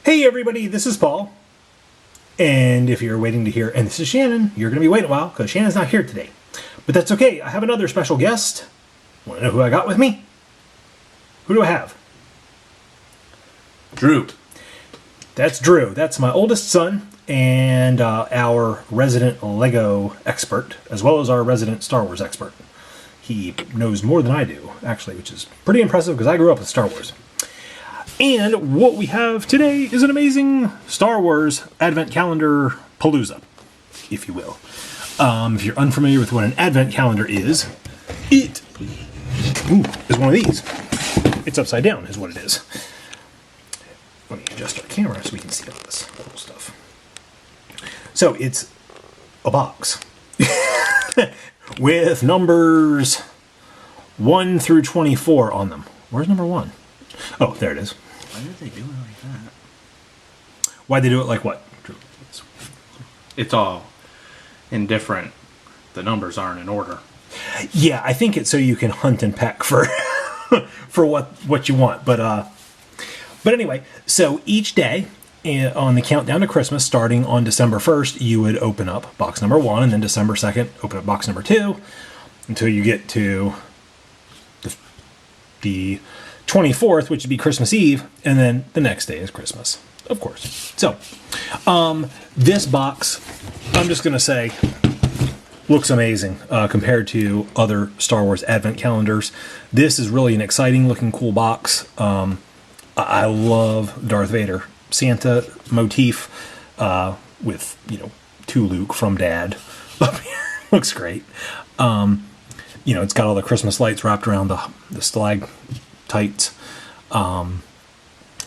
Hey everybody, this is Paul. And if you're waiting to hear, and this is Shannon, you're going to be waiting a while because Shannon's not here today. But that's okay, I have another special guest. Want to know who I got with me? Who do I have? Drew. That's Drew. That's my oldest son and our resident Lego expert, as well as our resident Star Wars expert. He knows more than I do, actually, which is pretty impressive because I grew up with Star Wars. And what we have today is an amazing Star Wars Advent Calendar Palooza, if you will. If you're unfamiliar with what an Advent Calendar is, it is one of these. It's upside down, is what it is. Let me adjust our camera so we can see all this cool stuff. So it's a box with numbers 1 through 24 on them. Where's number 1? Oh, there it is. Why did they do it like that? Why'd they do it like what? It's all indifferent. The numbers aren't in order. Yeah, I think it's so you can hunt and peck for for what you want. But anyway, so each day on the countdown to Christmas, starting on December 1st, you would open up box number 1, and then December 2nd, open up box number 2, until you get to the 24th, which would be Christmas Eve, and then the next day is Christmas, of course. So, this box, I'm just going to say, looks amazing compared to other Star Wars Advent calendars. This is really an exciting looking, cool box. I love Darth Vader Santa motif with, to Luke from Dad up here. Looks great. It's got all the Christmas lights wrapped around the stalactites.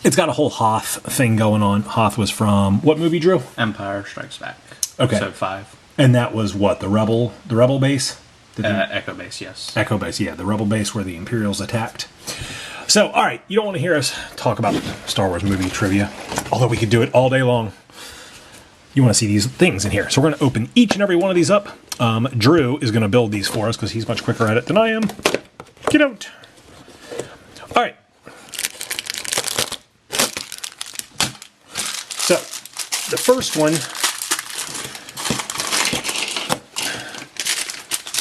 It's got a whole Hoth thing going on. Hoth was from what movie, Drew? Empire Strikes Back. Okay. Episode 5. And that was what, the rebel base? Echo base, yes. Echo base, yeah, the rebel base where the Imperials attacked. So, all right, you don't want to hear us talk about Star Wars movie trivia, although we could do it all day long. You want to see these things in here. So we're going to open each and every one of these up. Drew is going to build these for us because he's much quicker at it than I am. Get out. All right. So, the first one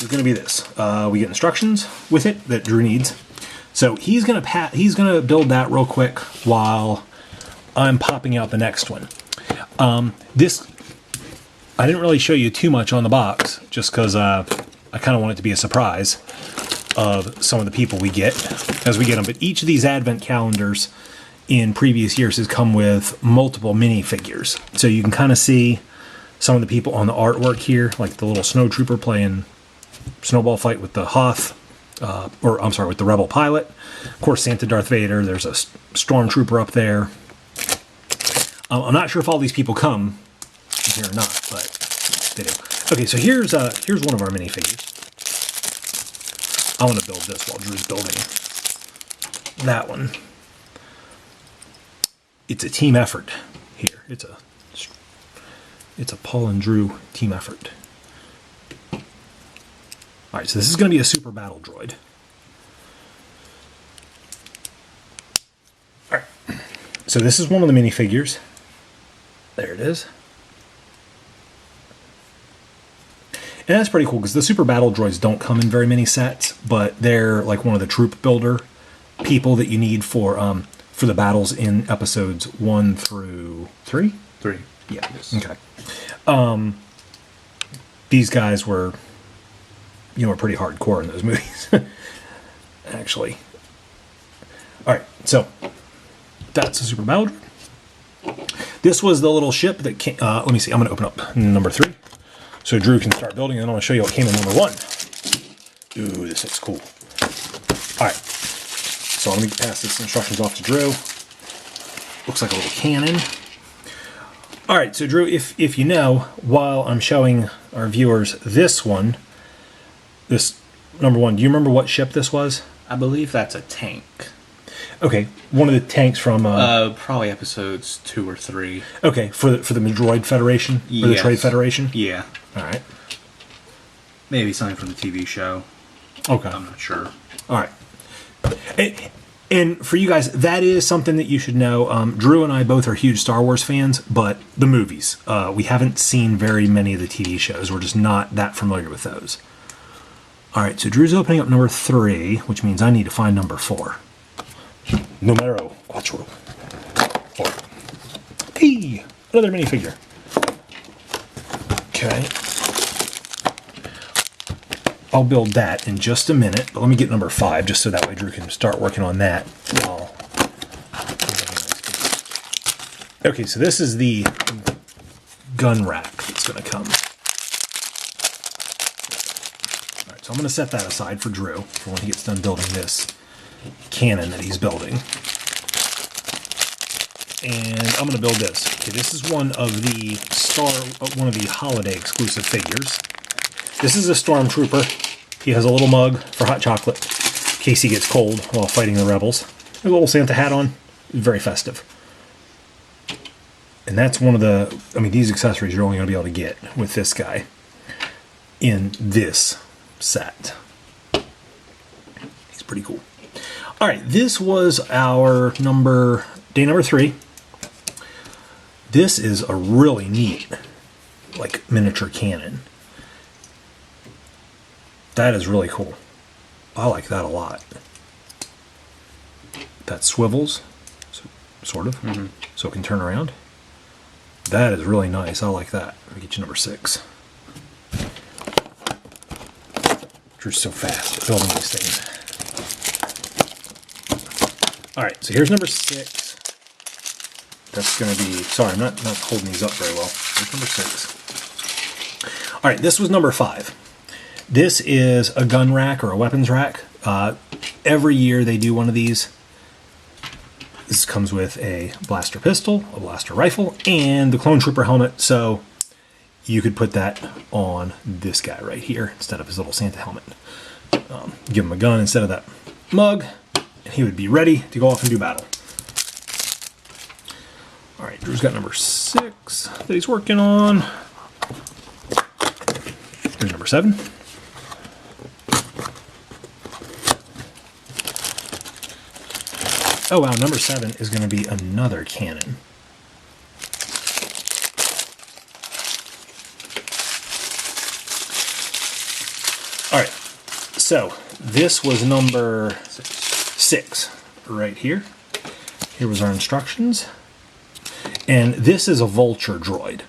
is going to be this. We get instructions with it that Drew needs. So he's going to build that real quick while I'm popping out the next one. This I didn't really show you too much on the box just because I kind of want it to be a surprise of some of the people we get as we get them. But each of these Advent calendars in previous years has come with multiple minifigures. So you can kind of see some of the people on the artwork here, like the little snowtrooper playing snowball fight with the Hoth, with the Rebel pilot. Of course, Santa Darth Vader. There's a stormtrooper up there. I'm not sure if all these people come here or not, but they do. Okay, so here's one of our minifigures. I want to build this while Drew's building that one. It's a team effort here. It's a Paul and Drew team effort. All right, so this is going to be a super battle droid. All right, so this is one of the minifigures. There it is. And that's pretty cool because the super battle droids don't come in very many sets, but they're like one of the troop builder people that you need for the battles in episodes 1 through 3? 3. Yeah. Yes. Okay. These guys were pretty hardcore in those movies, actually. All right, so that's a super battle droid. This was the little ship that came, let me see, I'm going to open up number 3. So Drew can start building, and then I'm going to show you what came in number 1. Ooh, this looks cool. All right, so let me pass this instructions off to Drew. Looks like a little cannon. All right, so Drew, if you know, while I'm showing our viewers this number 1, do you remember what ship this was? I believe that's a tank. Okay, one of the tanks from... probably episodes 2 or 3. Okay, for the Droid Federation? Or the Trade Federation? Yeah. All right. Maybe something from the TV show. Okay. I'm not sure. All right. And for you guys, that is something that you should know. Drew and I both are huge Star Wars fans, but the movies. We haven't seen very many of the TV shows. We're just not that familiar with those. All right, so Drew's opening up number 3, which means I need to find number 4. Numero cuatro. 4. Hey, another minifigure. Okay. I'll build that in just a minute, but let me get number 5 just so that way Drew can start working on that. Okay, so this is the gun rack that's going to come. All right, so I'm going to set that aside for Drew for when he gets done building this cannon that he's building. And I'm going to build this. Okay, this is one of the holiday exclusive figures. This is a stormtrooper. He has a little mug for hot chocolate in case he gets cold while fighting the rebels. A little Santa hat on. Very festive. And that's one of the... I mean, these accessories you're only going to be able to get with this guy in this set. He's pretty cool. All right, this was our day number 3. This is a really neat, like, miniature cannon. That is really cool. I like that a lot. That swivels, sort of, so it can turn around. That is really nice. I like that. Let me get you number 6. Drew's so fast at building these things. All right, so here's number 6. That's going to be... Sorry, I'm not holding these up very well. Here's number 6. All right, this was number 5. This is a gun rack or a weapons rack. Every year they do one of these. This comes with a blaster pistol, a blaster rifle, and the clone trooper helmet. So you could put that on this guy right here instead of his little Santa helmet. Give him a gun instead of that mug, and he would be ready to go off and do battle. All right, Drew's got number 6 that he's working on. Here's number 7. Oh wow, number 7 is going to be another cannon. All right, so this was number 6 right here. Here was our instructions. And this is a vulture droid.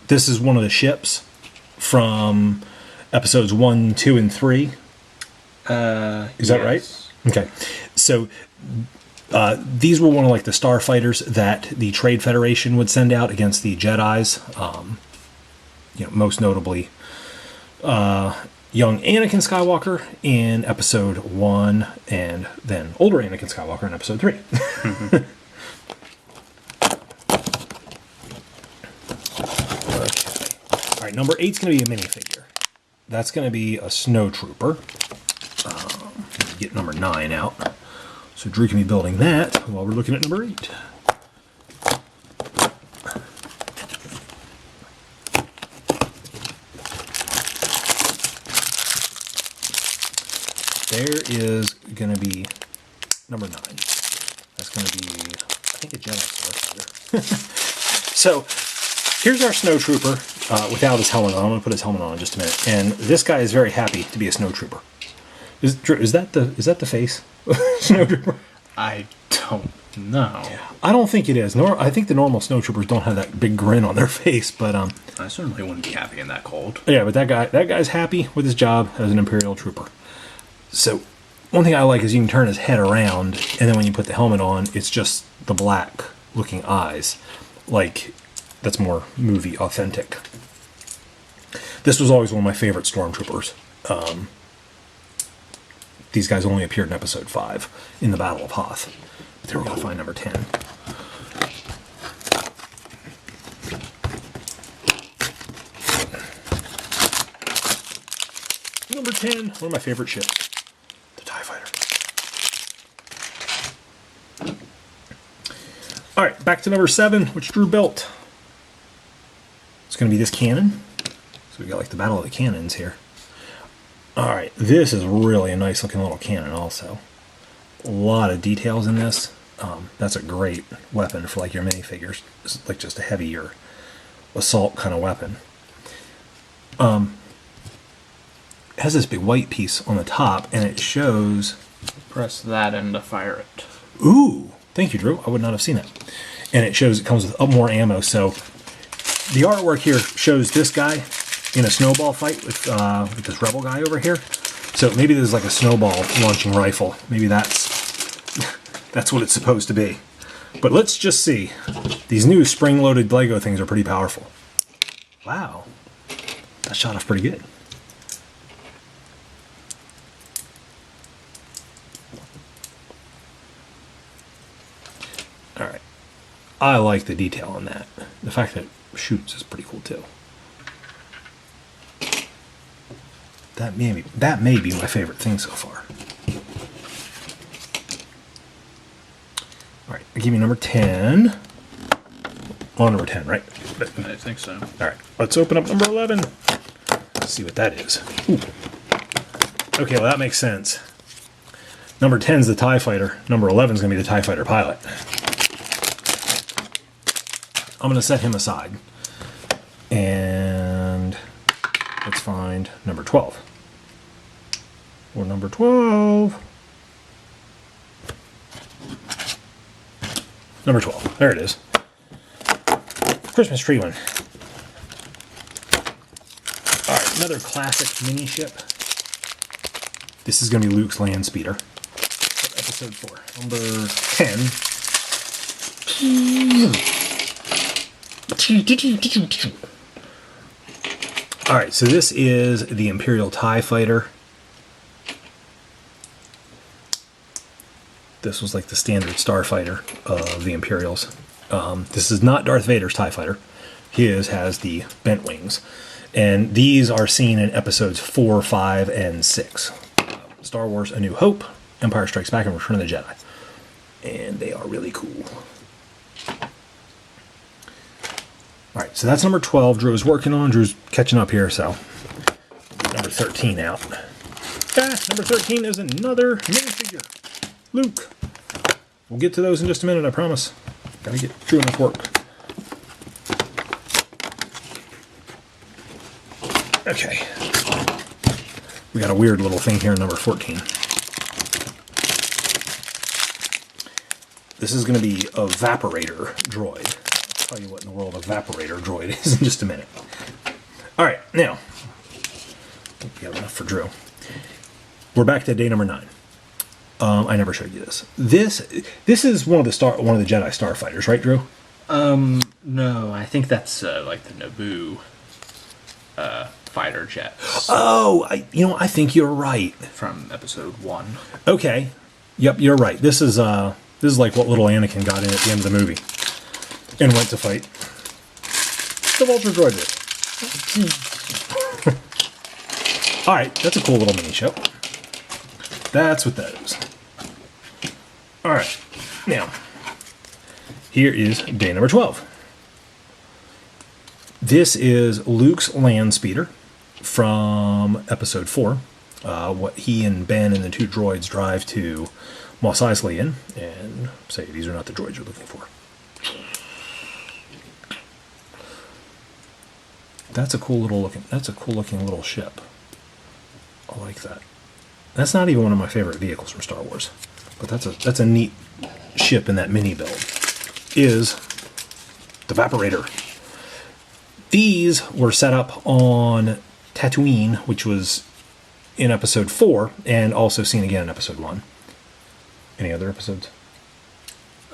This is one of the ships from episodes 1, 2, and 3. Is that right? Okay, so these were one of like the starfighters that the Trade Federation would send out against the Jedis. Most notably, young Anakin Skywalker in Episode 1, and then older Anakin Skywalker in Episode 3. Okay. All right, number 8 is going to be a minifigure. That's going to be a snowtrooper. Get number 9 out. So Drew can be building that while we're looking at number 8. There is going to be number 9. That's going to be, I think, a Jedi Starfighter. So here's our snowtrooper without his helmet on. I'm going to put his helmet on in just a minute. And this guy is very happy to be a snowtrooper. Is that the face? Snowtrooper? I don't know. I don't think it is. I think the normal snowtroopers don't have that big grin on their face, but I certainly wouldn't be happy in that cold. Yeah, but that guy's happy with his job as an Imperial trooper. So one thing I like is you can turn his head around, and then when you put the helmet on, it's just the black looking eyes. Like, that's more movie authentic. This was always one of my favorite stormtroopers. These guys only appeared in episode 5 in the Battle of Hoth. But there we go, find number 10. Number 10, one of my favorite ships. The TIE Fighter. Alright, back to number 7, which Drew built. It's going to be this cannon. So we got like the Battle of the Cannons here. All right, this is really a nice looking little cannon also. A lot of details in this. That's a great weapon for like your minifigures. It's like just a heavier assault kind of weapon. It has this big white piece on the top, and it shows... Press that and to fire it. Ooh, thank you, Drew. I would not have seen it. And it shows it comes with more ammo. So the artwork here shows this guy in a snowball fight with this rebel guy over here. So maybe there's like a snowball launching rifle. Maybe that's what it's supposed to be. But let's just see. These new spring-loaded Lego things are pretty powerful. Wow. That shot off pretty good. All right. I like the detail on that. The fact that it shoots is pretty cool too. That may be my favorite thing so far. All right, give me number 10. Oh, number 10, right? I think so. All right, let's open up number 11. Let's see what that is. Ooh. Okay, well that makes sense. Number 10 is the TIE Fighter. Number 11 is going to be the TIE Fighter pilot. I'm going to set him aside. And let's find number 12. Or number 12. Number 12. There it is. Christmas tree one. All right, another classic mini ship. This is going to be Luke's land speeder. Episode 4. Number 10. All right, so this is the Imperial TIE Fighter. This was like the standard starfighter of the Imperials. This is not Darth Vader's TIE Fighter. His has the bent wings. And these are seen in episodes 4, 5, and 6. Star Wars A New Hope, Empire Strikes Back, and Return of the Jedi. And they are really cool. Alright, so that's number 12 Drew is working on. Drew's catching up here, so get number 13 out. Number 13 is another minifigure. Luke. We'll get to those in just a minute, I promise. Gotta get Drew enough work. Okay. We got a weird little thing here in number 14. This is going to be a Vaporator droid. I'll tell you what in the world a Vaporator droid is in just a minute. Alright, now. I think we have enough for Drew. We're back to day number 9. I never showed you this. This is one of the Jedi starfighters, right, Drew? No, I think that's like the Naboo fighter jet. Oh, I think you're right. From episode 1. Okay. Yep, you're right. This is like what little Anakin got in at the end of the movie and went to fight the Vulture droid with. All right, that's a cool little mini show. That's what that is. All right, now, here is day number 12. This is Luke's land speeder from episode 4. What he and Ben and the 2 droids drive to Mos Eisley in and say, these are not the droids you're looking for. That's a cool looking little ship. I like that. That's not even one of my favorite vehicles from Star Wars, but that's a neat ship in that mini build. Is the Vaporator. These were set up on Tatooine, which was in episode 4, and also seen again in episode 1. Any other episodes?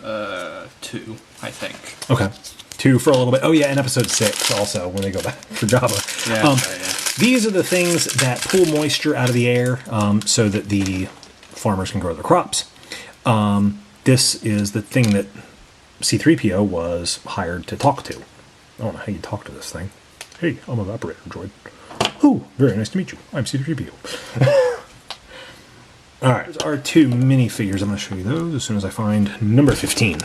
2, I think. Okay. 2 for a little bit. Oh yeah, in episode 6 also, when they go back for Jabba. Yeah, yeah. These are the things that pull moisture out of the air so that the farmers can grow their crops. This is the thing that C-3PO was hired to talk to. I don't know how you talk to this thing. Hey, I'm a Vaporator droid. Oh, very nice to meet you. I'm C-3PO. All right, there's our 2 minifigures. I'm going to show you those as soon as I find number 15.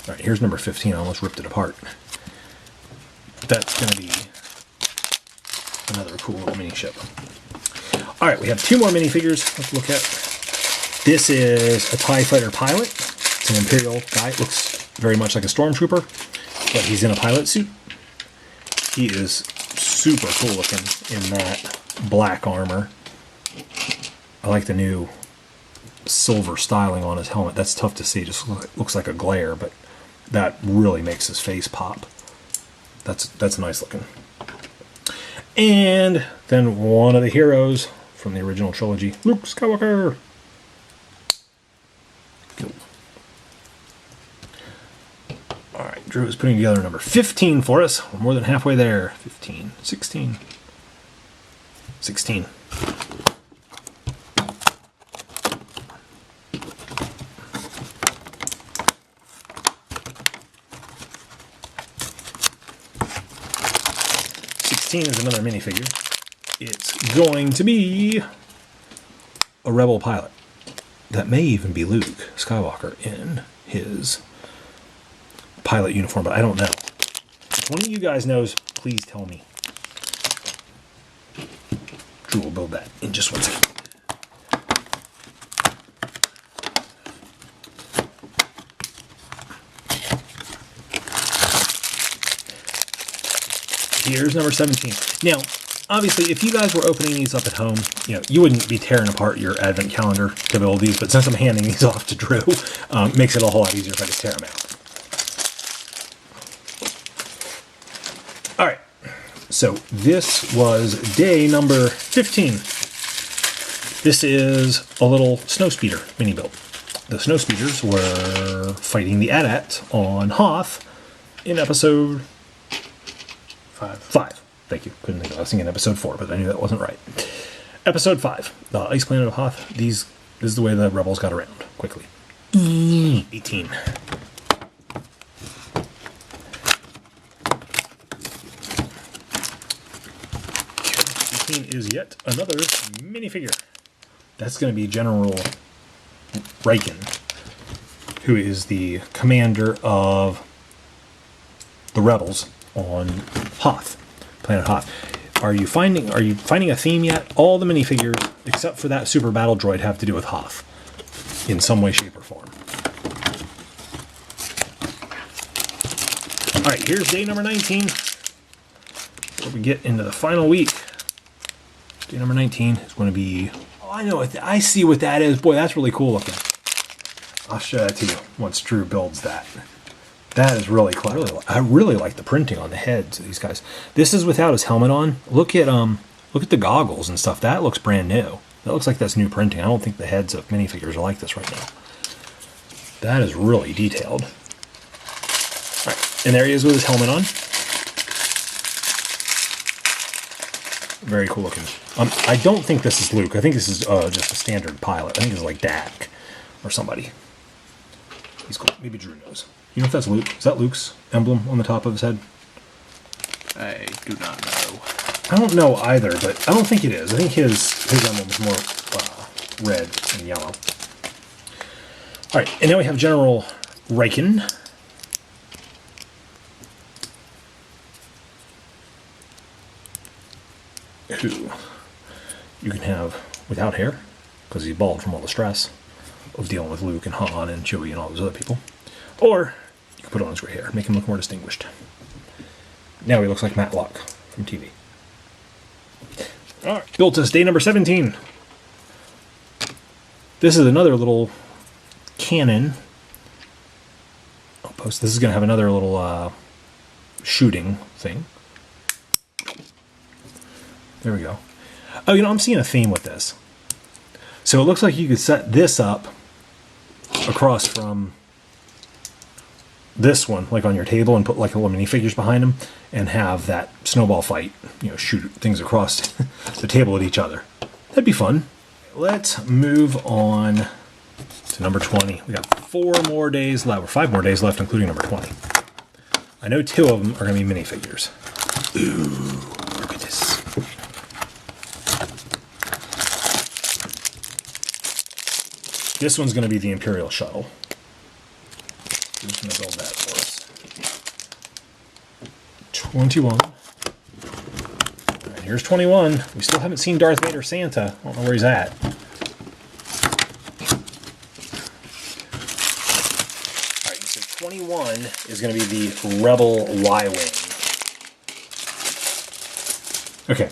All right, Here's number 15. I almost ripped it apart. That's going to be another cool little mini ship. All right, we have 2 more minifigures. Let's look at. This is a TIE Fighter pilot. It's an Imperial guy. It looks very much like a stormtrooper, but he's in a pilot suit. He is super cool looking in that black armor. I like the new silver styling on his helmet. That's tough to see. It just looks like a glare, but that really makes his face pop. That's nice looking. And then one of the heroes from the original trilogy, Luke Skywalker. Cool. All right, Drew is putting together number 15 for us. We're more than halfway there. 15, 16, 16. Is another minifigure. It's going to be a Rebel pilot. That may even be Luke Skywalker in his pilot uniform, but I don't know. If one of you guys knows, please tell me. Drew will build that in just 1 second. Here's number 17. Now, obviously, if you guys were opening these up at home, you wouldn't be tearing apart your advent calendar to build these, but since I'm handing these off to Drew, makes it a whole lot easier if I just tear them out. All right. So this was day number 15. This is a little snowspeeder mini build. The snowspeeders were fighting the AT-ATs on Hoth in episode 5. Thank you. Couldn't think of it. I was thinking episode 4, but I knew that wasn't right. Episode 5. The Ice Planet of Hoth. This is the way the rebels got around quickly. 18. 18 is yet another minifigure. That's going to be General Riken, who is the commander of the rebels on Hoth, Planet Hoth. Are you finding a theme yet? All the minifigures, except for that super battle droid, have to do with Hoth in some way, shape, or form. All right, here's day number 19. Before we get into the final week, day number 19 is going to be. Oh, I know. I see what that is. Boy, that's really cool looking. I'll show that to you once Drew builds that. That is really cool. I really like the printing on the heads of these guys. This is without his helmet on. Look at the goggles and stuff. That looks brand new. That looks like that's new printing. I don't think the heads of minifigures are like this right now. That is really detailed. All right, and there he is with his helmet on. Very cool looking. I don't think this is Luke. I think this is just a standard pilot. I think this is like Dak or somebody. He's cool. Maybe Drew knows. You know if that's Luke? Is that Luke's emblem on the top of his head? I do not know. I don't know either, but I don't think it is. I think his emblem is more red and yellow. All right, and now we have General Riken. Who you can have without hair, because he's bald from all the stress of dealing with Luke and Han and Chewie and all those other people. Or you can put on his gray hair, make him look more distinguished. Now he looks like Matlock from TV. All right, built us day number 17. This is another little cannon. This is going to have another little shooting thing. There we go. Oh, I'm seeing a theme with this. So it looks like you could set this up across from this one, like on your table, and put like little minifigures behind them, and have that snowball fight, shoot things across the table at each other. That'd be fun. Let's move on to number 20. We got 4 more days left, or 5 more days left, including number 20. I know 2 of them are going to be minifigures. Ooh, look at this. This one's going to be the Imperial shuttle. Who's going to build that for us? 21. Here's 21. We still haven't seen Darth Vader Santa. I don't know where he's at. Alright, so 21 is going to be the Rebel Y-Wing. Okay.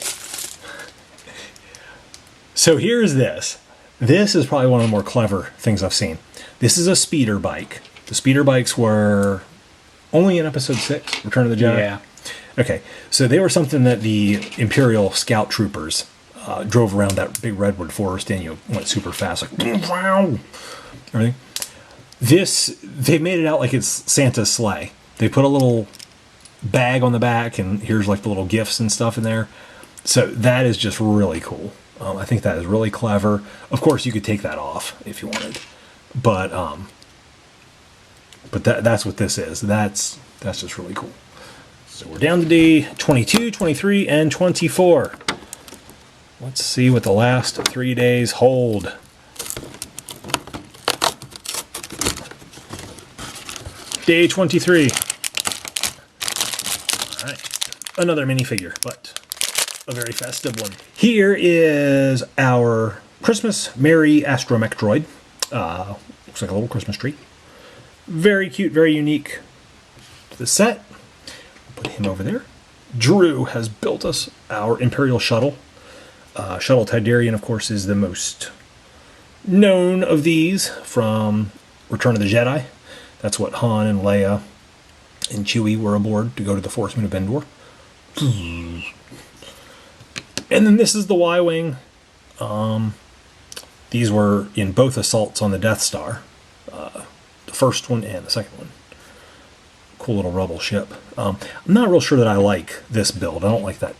So here's this. This is probably one of the more clever things I've seen. This is a speeder bike. The speeder bikes were only in Episode 6, Return of the Jedi. Yeah. Okay, so they were something that the Imperial Scout Troopers drove around that big redwood forest and went super fast, like everything. They made it out like it's Santa's sleigh. They put a little bag on the back, and here's like the little gifts and stuff in there. So that is just really cool. I think that is really clever. Of course, you could take that off if you wanted, but that's what this is. That's just really cool. So we're down to day 22, 23, and 24. Let's see what the last 3 days hold. Day 23. All right. Another minifigure, but a very festive one. Here is our Christmas Merry Astromech droid. Looks like a little Christmas tree. Very cute, very unique to the set. Put him over there. Drew has built us our Imperial shuttle. Shuttle Tidarian, of course, is the most known of these from Return of the Jedi. That's what Han and Leia and Chewie were aboard to go to the Force Moon of Endor. And then this is the Y-Wing. These were in both assaults on the Death Star. The first one and the second one. Cool little rebel ship. I'm not real sure that I like this build. I don't like the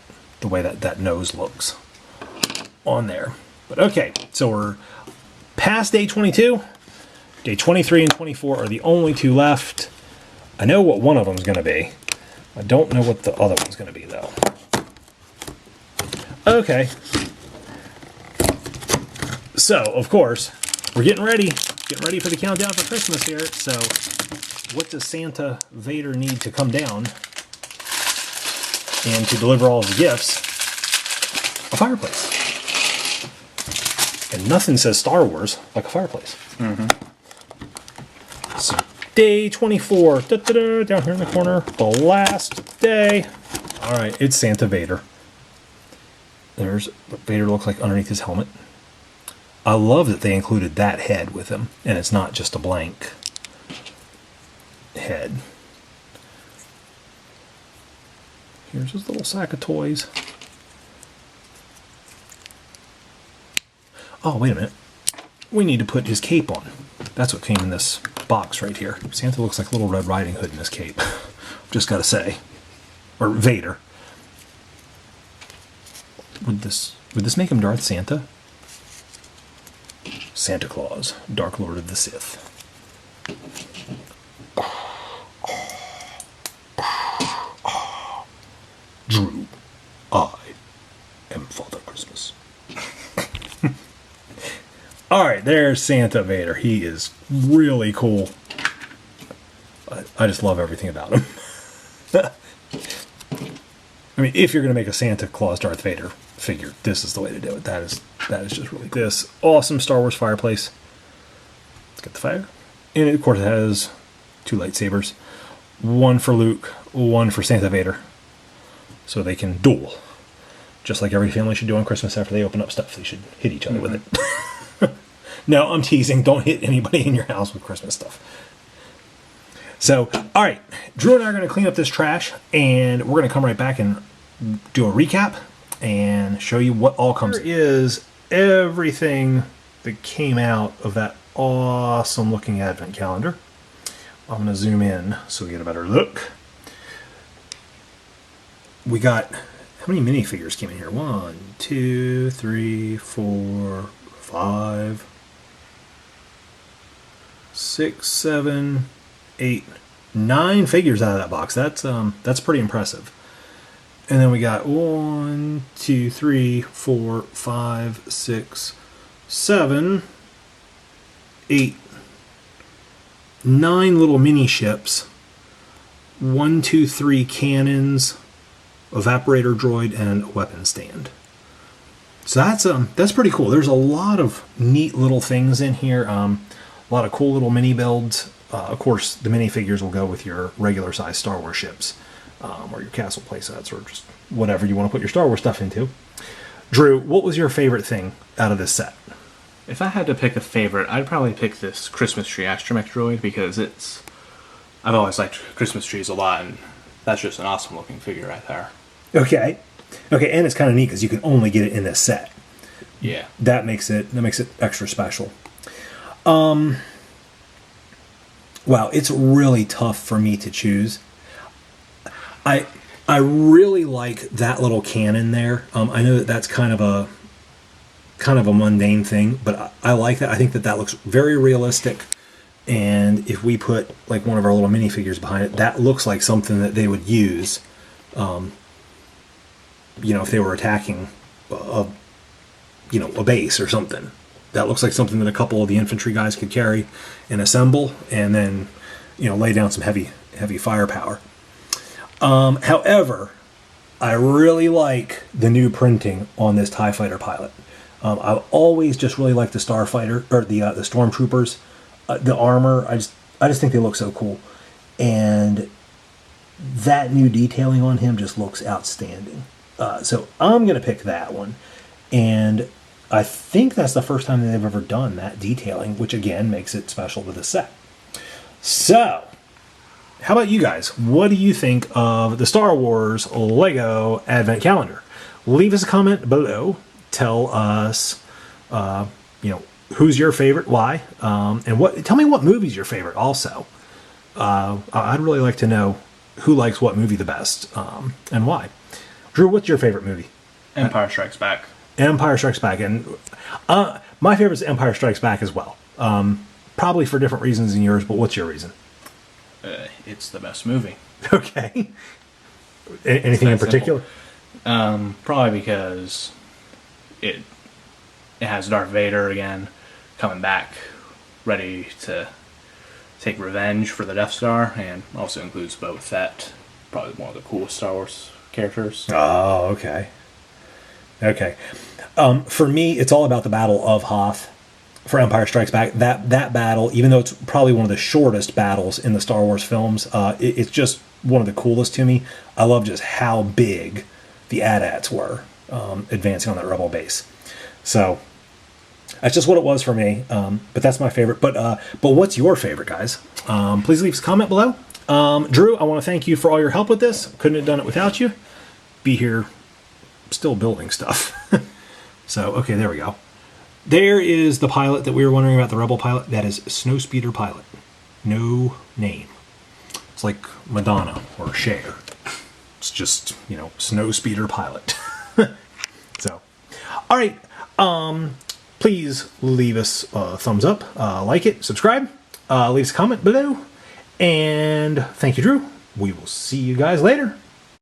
way that nose looks on there. But okay, so we're past day 22. Day 23 and 24 are the only two left. I know what one of them is going to be. I don't know what the other one's going to be, though. Okay. So, of course, we're getting ready for the countdown for Christmas here. So, what does Santa Vader need to come down and to deliver all of the gifts? A fireplace. And nothing says Star Wars like a fireplace. Mm-hmm. So, day 24. Down here in the corner. The last day. Alright, it's Santa Vader. There's what Vader looks like underneath his helmet. I love that they included that head with him, and it's not just a blank head. Here's his little sack of toys. Oh, wait a minute. We need to put his cape on. That's what came in this box right here. Santa looks like Little Red Riding Hood in his cape. Just gotta say. Or Vader. Would this make him Darth Santa? Santa Claus, Dark Lord of the Sith. Drew, I am Father Christmas. Alright, there's Santa Vader. He is really cool. I just love everything about him. I mean, if you're going to make a Santa Claus Darth Vader figure, this is the way to do it. That is just really cool. This awesome Star Wars fireplace. Let's get the fire. And of course it has two lightsabers. One for Luke, one for Santa Vader. So they can duel. Just like every family should do on Christmas after they open up stuff. They should hit each other with it. No, I'm teasing. Don't hit anybody in your house with Christmas stuff. So, alright. Drew and I are going to clean up this trash. And we're going to come right back and do a recap. And show you what all comes. Here is everything that came out of that awesome looking advent calendar. I'm going to zoom in so we get a better look. We got, how many minifigures came in here? 1, 2, 3, 4, 5, 6, 7, 8, 9 figures out of that box. That's pretty impressive. And then we got 1, 2, 3, 4, 5, 6, 7, 8, 9 little mini ships, 1, 2, 3 cannons, evaporator droid, and a weapon stand. So that's pretty cool. There's a lot of neat little things in here. A lot of cool little mini builds. Of course, the minifigures will go with your regular size Star Wars ships, or your castle playsets, or just whatever you want to put your Star Wars stuff into. Drew, what was your favorite thing out of this set? If I had to pick a favorite, I'd probably pick this Christmas tree astromech droid because I've always liked Christmas trees a lot, and that's just an awesome looking figure right there. Okay, and it's kind of neat because you can only get it in this set. Yeah, that makes it extra special. Wow, it's really tough for me to choose. I really like that little cannon there. I know that's kind of a mundane thing, but I like that. I think that looks very realistic. And if we put like one of our little minifigures behind it, that looks like something that they would use, if they were attacking a base or something. That looks like something that a couple of the infantry guys could carry and assemble, and then, lay down some heavy firepower. However, I really like the new printing on this TIE Fighter pilot. I've always just really liked the Starfighter, or the Stormtroopers. The armor, I just think they look so cool. And that new detailing on him just looks outstanding. So I'm going to pick that one. And I think that's the first time that they've ever done that detailing, which again makes it special to the set. So, how about you guys? What do you think of the Star Wars Lego Advent Calendar? Leave us a comment below. Tell us, who's your favorite, why, and tell me what movie's your favorite also. I'd really like to know who likes what movie the best, and why. Drew, what's your favorite movie? Empire Strikes Back. Empire Strikes Back, and my favorite is Empire Strikes Back as well. Probably for different reasons than yours, but what's your reason? It's the best movie. Okay. Anything in particular? Probably because it has Darth Vader again coming back, ready to take revenge for the Death Star, and also includes Boba Fett, probably one of the coolest Star Wars characters. Oh, okay. For me, it's all about the Battle of Hoth for Empire Strikes Back. That battle, even though it's probably one of the shortest battles in the Star Wars films, it's just one of the coolest to me. I love just how big the AT-ATs were advancing on that rebel base. So that's just what it was for me. But that's my favorite. But what's your favorite, guys? Please leave us a comment below. Drew, I want to thank you for all your help with this. Couldn't have done it without you. Be here still building stuff. So, okay, there we go. There is the pilot that we were wondering about, the Rebel pilot. That is Snowspeeder Pilot. No name. It's like Madonna or Cher. It's just, Snowspeeder Pilot. So, all right. Please leave us a thumbs up, like it, subscribe, leave us a comment below. And thank you, Drew. We will see you guys later.